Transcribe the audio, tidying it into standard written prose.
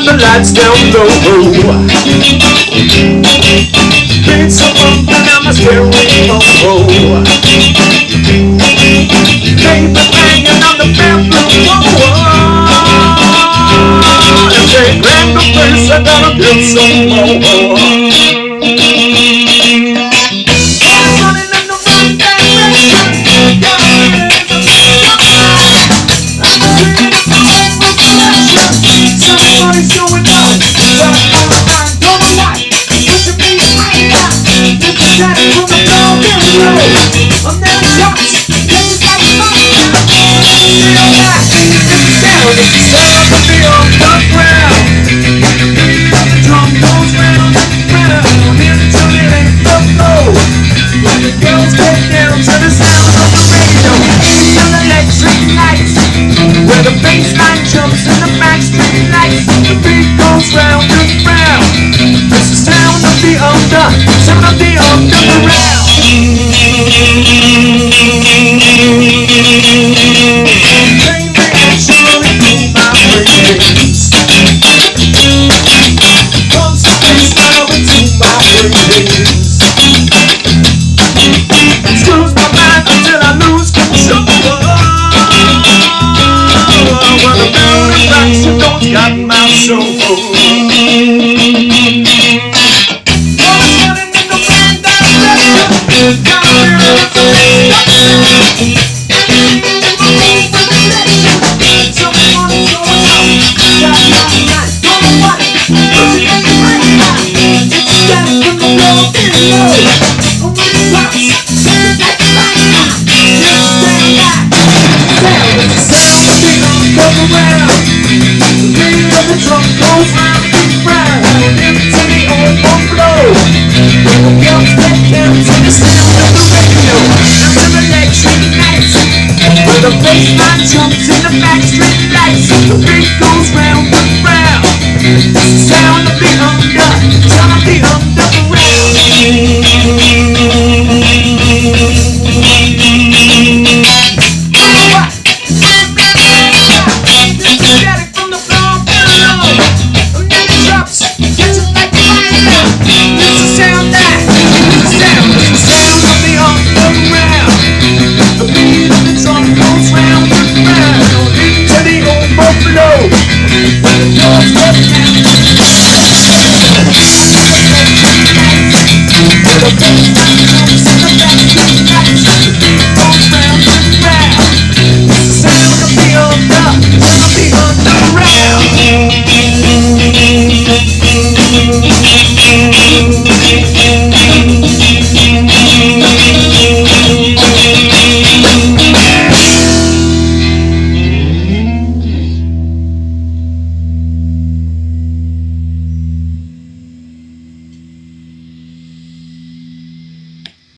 turn the lights down low. Been so bumpin' on my stereo. Baby banging on the bathroom wall. And they grab the place, I gotta get some more. Somebody's going on, but I'm gonna lie. Put your feet right back. Get the jack from the broken road. I'm never shocked. This is like fun. Feel that. It's the sound of the underground. The drum goes round and round until it ain't the flow. When the girls get down to the sound of the radio, it's an electric night where the bass line jumps in the backstreet lights. The beat goes round and round. It's the sound of the underground. Baby, it's running through my brains. Comes the bass now into my brains. Screws my mind until I lose control. When the building rocks, you don't got my soul. Always running in the wrong direction. Gotta be ready for destruction.